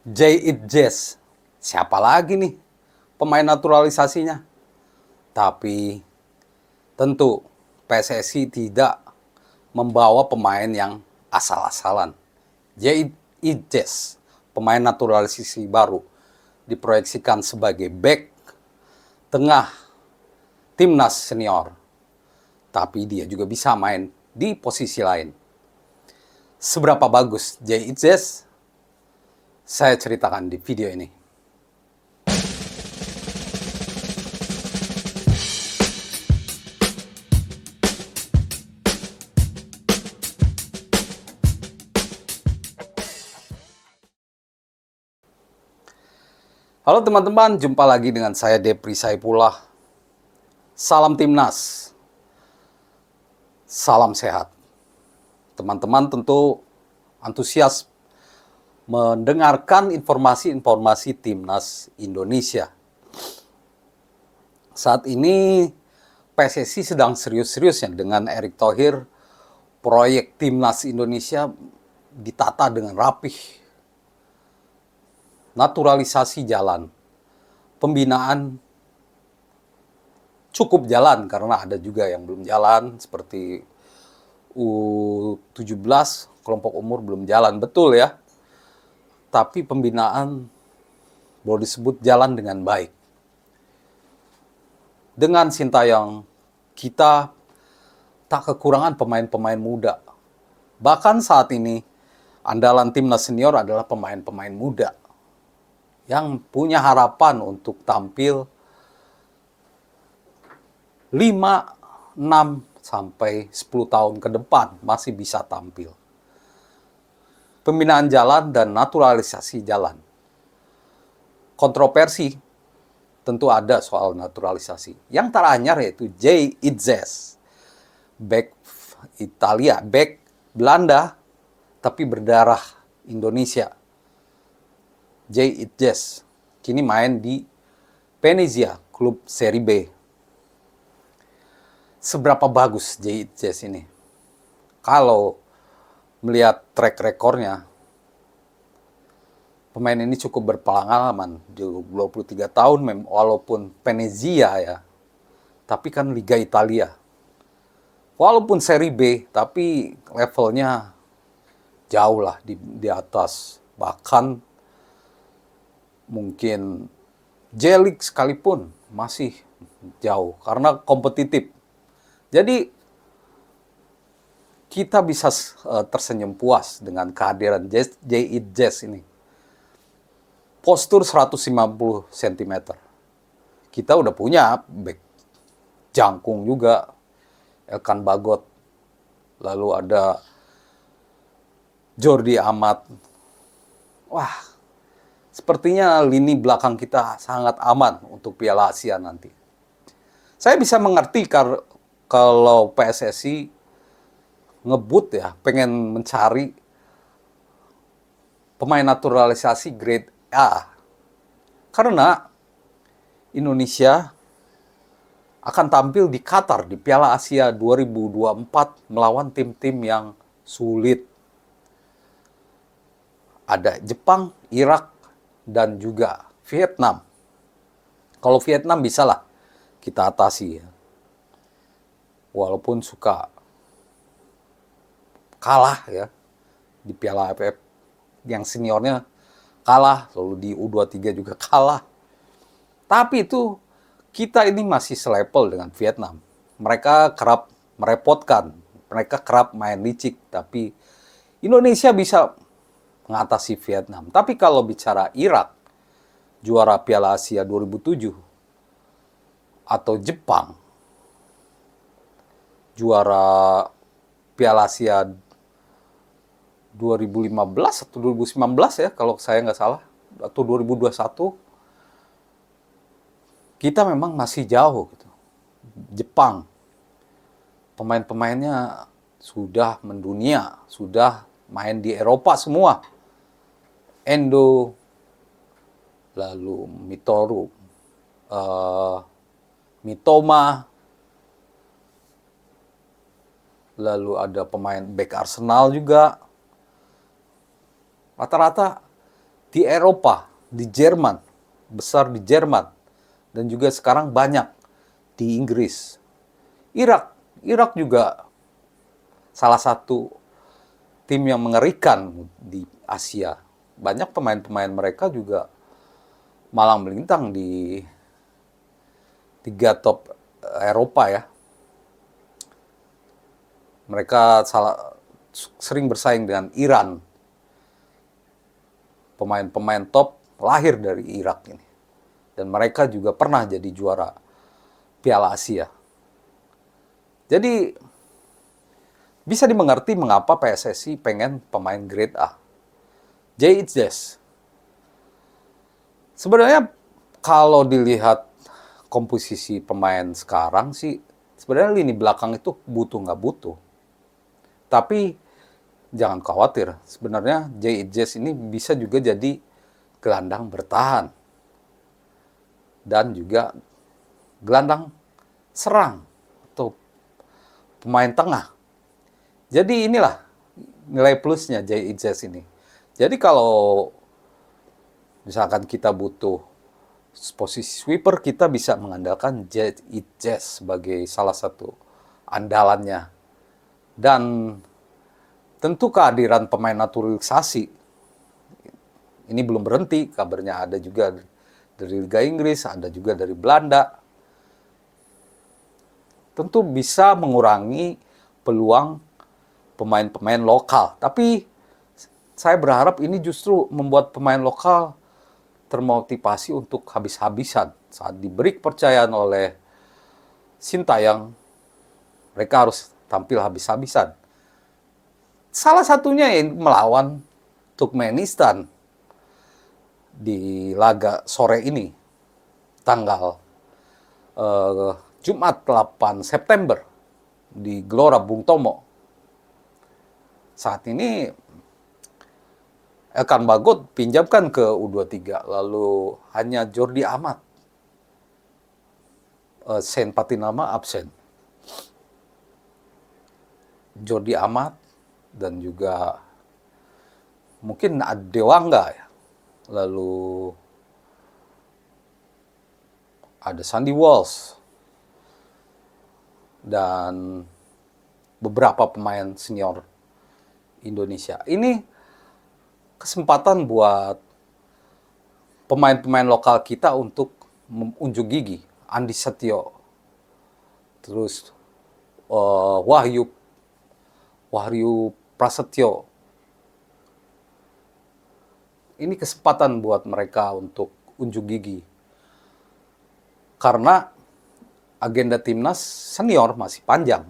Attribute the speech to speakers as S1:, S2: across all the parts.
S1: Jazz. Siapa lagi nih pemain naturalisasinya? Tapi tentu PSSI tidak membawa pemain yang asal-asalan. Jazz, pemain naturalisasi baru, diproyeksikan sebagai back tengah timnas senior. Tapi dia juga bisa main di posisi lain. Seberapa bagus Jazz? Saya ceritakan di video ini. Halo teman-teman, jumpa lagi dengan saya Depri Saipullah. Salam Timnas. Salam sehat. Teman-teman tentu antusias mendengarkan informasi-informasi Timnas Indonesia. Saat ini PSSI sedang serius-seriusnya dengan Erick Thohir. Proyek Timnas Indonesia ditata dengan rapih. Naturalisasi jalan, pembinaan cukup jalan karena ada juga yang belum jalan seperti U17 kelompok umur belum jalan betul ya. Tapi pembinaan boleh disebut jalan dengan baik. Dengan Sintayong kita tak kekurangan pemain-pemain muda. Bahkan saat ini andalan timnas senior adalah pemain-pemain muda yang punya harapan untuk tampil 5, 6, sampai 10 tahun ke depan masih bisa tampil. Pembinaan jalan dan naturalisasi jalan. Kontroversi tentu ada soal naturalisasi. Yang teranyar yaitu Jay Itzes, back Italia, back Belanda, tapi berdarah Indonesia. Jay Itzes kini main di Venezia, klub Serie B. Seberapa bagus Jay Itzes ini? Kalau melihat track rekornya, pemain ini cukup berpengalaman. 23 tahun, walaupun Venezia ya, tapi kan Liga Italia. Walaupun Serie B, tapi levelnya jauh lah di atas. Bahkan mungkin J-League sekalipun masih jauh karena kompetitif. Jadi kita bisa tersenyum puas dengan kehadiran Jazz ini. Postur 150 cm. Kita udah punya back jangkung juga, Elkan Bagot. Lalu ada Jordi Amat. Wah, sepertinya lini belakang kita sangat aman untuk Piala Asia nanti. Saya bisa mengerti kalau PSSI ngebut ya, pengen mencari pemain naturalisasi grade A. Karena Indonesia akan tampil di Qatar di Piala Asia 2024 melawan tim-tim yang sulit. Ada Jepang, Irak, dan juga Vietnam. Kalau Vietnam bisalah kita atasi ya. Walaupun suka kalah ya di Piala AFF, yang seniornya kalah, lalu di U23 juga kalah. Tapi itu kita ini masih selevel dengan Vietnam. Mereka kerap merepotkan, mereka kerap main licik, tapi Indonesia bisa mengatasi Vietnam. Tapi kalau bicara Irak, juara Piala Asia 2007, atau Jepang, juara Piala Asia 2015 atau 2019 ya, kalau saya nggak salah, atau 2021, kita memang masih jauh gitu. Jepang, pemain-pemainnya sudah mendunia, sudah main di Eropa semua. Endo, lalu Mitoru, Mitoma, lalu ada pemain back Arsenal juga. Rata-rata di Eropa, di Jerman, besar di Jerman, dan juga sekarang banyak di Inggris. Irak, Irak juga salah satu tim yang mengerikan di Asia. Banyak pemain-pemain mereka juga malang melintang di tiga top Eropa ya. Mereka sering bersaing dengan Iran. Pemain-pemain top lahir dari Irak ini. Dan mereka juga pernah jadi juara Piala Asia. Jadi bisa dimengerti mengapa PSSI pengen pemain grade A. Jay Itzes. Sebenarnya kalau dilihat komposisi pemain sekarang sih, sebenarnya lini belakang itu butuh nggak butuh. Tapi jangan khawatir, sebenarnya Jay Itzes ini bisa juga jadi gelandang bertahan. Dan juga gelandang serang atau pemain tengah. Jadi inilah nilai plusnya Jay Itzes ini. Jadi kalau misalkan kita butuh posisi sweeper, kita bisa mengandalkan Jay Itzes sebagai salah satu andalannya. Dan tentu kehadiran pemain naturalisasi ini belum berhenti. Kabarnya ada juga dari Liga Inggris, ada juga dari Belanda. Tentu bisa mengurangi peluang pemain-pemain lokal. Tapi saya berharap ini justru membuat pemain lokal termotivasi untuk habis-habisan. Saat diberi kepercayaan oleh Sintayong, mereka harus tampil habis-habisan. Salah satunya yang melawan Turkmenistan di laga sore ini, tanggal Jumat 8 September di Gelora Bung Tomo. Saat ini Elkan Bagot pinjamkan ke U23, lalu hanya Jordi Amat, Sen Patinama absen. Jordi Amat dan juga mungkin Dewangga ya. Lalu ada Sandy Walsh dan beberapa pemain senior Indonesia. Ini kesempatan buat pemain-pemain lokal kita untuk unjuk gigi. Andi Setio, terus Wahyu Prasetyo. Ini kesempatan buat mereka untuk unjuk gigi. Karena agenda timnas senior masih panjang.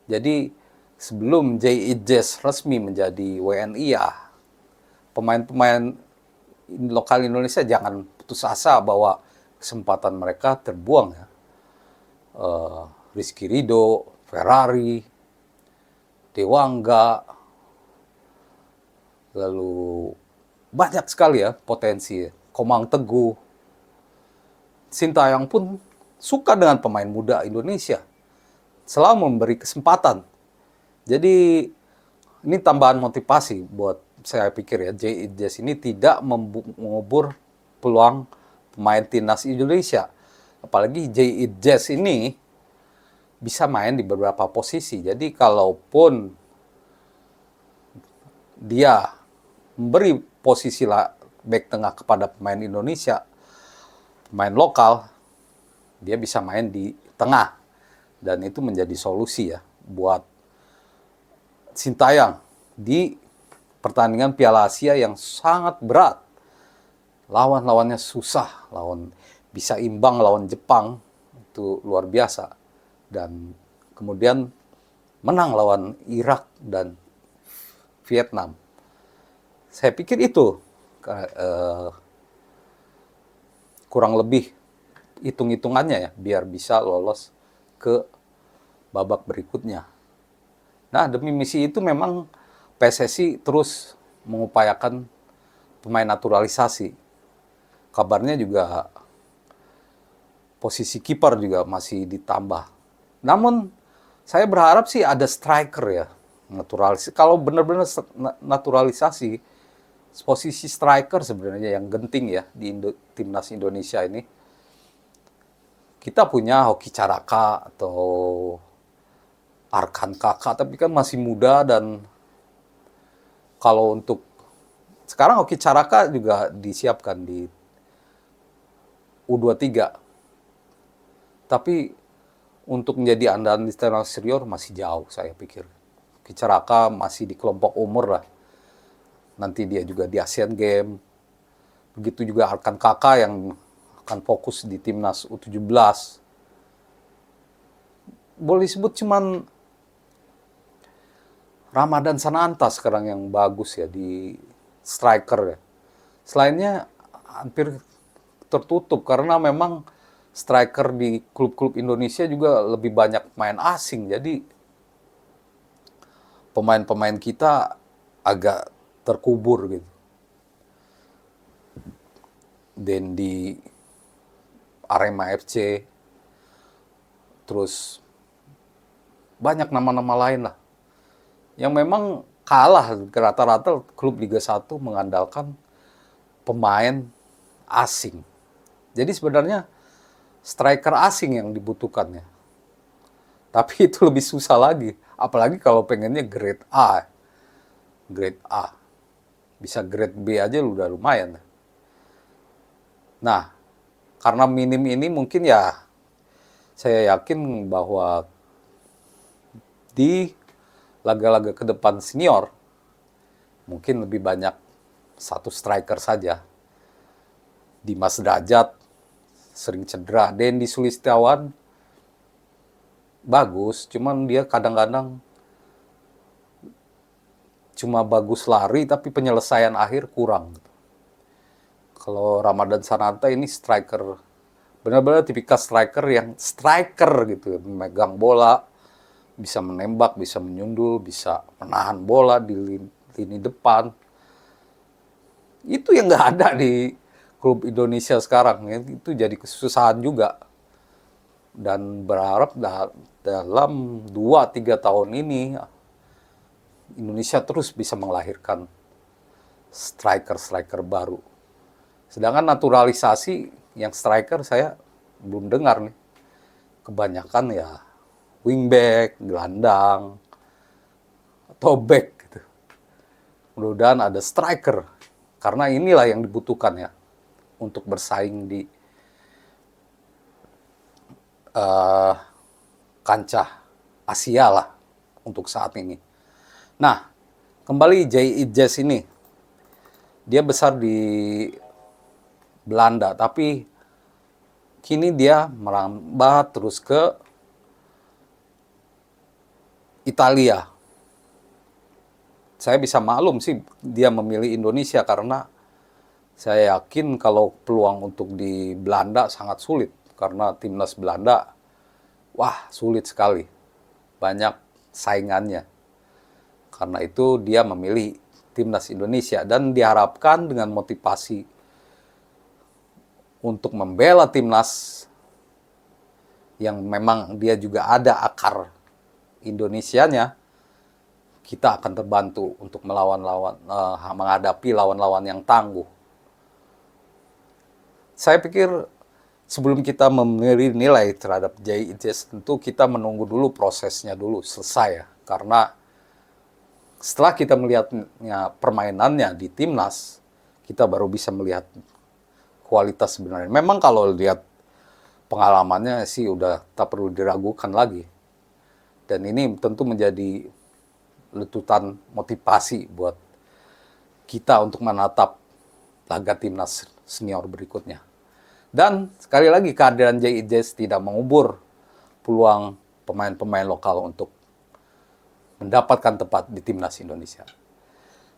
S1: Jadi sebelum Jay Itzes resmi menjadi WNI ya, pemain-pemain lokal Indonesia jangan putus asa bahwa kesempatan mereka terbuang ya. Rizky Ridho, Ferrari, Dewangga, lalu banyak sekali ya potensi. Komang Teguh, Sintayong pun suka dengan pemain muda Indonesia, selalu memberi kesempatan. Jadi ini tambahan motivasi buat saya pikir ya, Jay Itzes ini tidak mengubur peluang pemain timnas Indonesia. Apalagi Jay Itzes ini bisa main di beberapa posisi. Jadi kalaupun dia memberi posisi back tengah kepada pemain Indonesia, pemain lokal, dia bisa main di tengah. Dan itu menjadi solusi ya buat Sintayong di pertandingan Piala Asia yang sangat berat. Lawan-lawannya susah, bisa imbang lawan Jepang, itu luar biasa. Dan kemudian menang lawan Irak dan Vietnam. Saya pikir itu kurang lebih hitung-hitungannya ya, biar bisa lolos ke babak berikutnya. Nah, demi misi itu memang PSSI terus mengupayakan pemain naturalisasi. Kabarnya juga posisi kiper juga masih ditambah. Namun saya berharap sih ada striker ya, naturalisasi. Kalau benar-benar naturalisasi, posisi striker sebenarnya yang genting ya di timnas Indonesia ini. Kita punya Hoki Caraka atau Arkan Kakak, tapi kan masih muda. Dan kalau untuk sekarang Hoki Caraka juga disiapkan di U23. Tapi untuk menjadi andalan di timnas senior masih jauh saya pikir. Hoki Caraka masih di kelompok umur lah. Nanti dia juga di Asian Games. Begitu juga Arkan Kakak yang akan fokus di timnas U17. Boleh disebut cuman Ramadan Sananta sekarang yang bagus ya di striker ya. Selainnya hampir tertutup karena memang striker di klub-klub Indonesia juga lebih banyak main asing. Jadi pemain-pemain kita agak terkubur gitu. Dan di Arema FC, terus banyak nama-nama lain lah yang memang kalah. Rata-rata klub Liga 1 mengandalkan pemain asing. Jadi sebenarnya striker asing yang dibutuhkannya. Tapi itu lebih susah lagi. Apalagi kalau pengennya grade A. Grade A. Bisa grade B aja udah lumayan. Nah, karena minim ini mungkin ya saya yakin bahwa di laga-laga ke depan senior mungkin lebih banyak satu striker saja. Dimas Derajat sering cedera. Dendi Sulistiawan bagus, cuman dia kadang-kadang cuma bagus lari tapi penyelesaian akhir kurang. Kalau Ramadan Sananta ini striker, benar-benar tipikal striker yang striker gitu, memegang bola, bisa menembak, bisa menyundul, bisa menahan bola di lini depan. Itu yang nggak ada di klub Indonesia sekarang. Itu jadi kesusahan juga. Dan berharap dalam 2-3 tahun ini Indonesia terus bisa melahirkan striker-striker baru. Sedangkan naturalisasi yang striker saya belum dengar nih. Kebanyakan ya wingback, gelandang, atau back gitu. Mudah-mudahan ada striker. Karena inilah yang dibutuhkan ya untuk bersaing di kancah Asia lah untuk saat ini. Nah, kembali J.I. Jazz ini. Dia besar di Belanda, tapi kini dia merambah terus ke Italia. Saya bisa maklum sih dia memilih Indonesia karena saya yakin kalau peluang untuk di Belanda sangat sulit. Karena timnas Belanda, wah sulit sekali. Banyak saingannya. Karena itu dia memilih timnas Indonesia. Dan diharapkan dengan motivasi untuk membela timnas yang memang dia juga ada akar Indonesianya, kita akan terbantu untuk menghadapi lawan-lawan yang tangguh. Saya pikir sebelum kita memberi nilai terhadap JIJ, tentu kita menunggu dulu prosesnya dulu selesai ya. Karena setelah kita melihatnya permainannya di timnas, kita baru bisa melihat kualitas sebenarnya. Memang kalau lihat pengalamannya sih udah tak perlu diragukan lagi. Dan ini tentu menjadi letutan motivasi buat kita untuk menatap laga timnas senior berikutnya. Dan sekali lagi kehadiran JIJ tidak mengubur peluang pemain-pemain lokal untuk mendapatkan tempat di timnas Indonesia.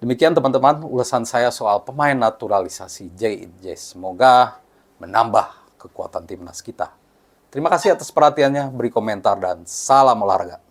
S1: Demikian teman-teman ulasan saya soal pemain naturalisasi JIJ. Semoga menambah kekuatan timnas kita. Terima kasih atas perhatiannya, beri komentar dan salam olahraga.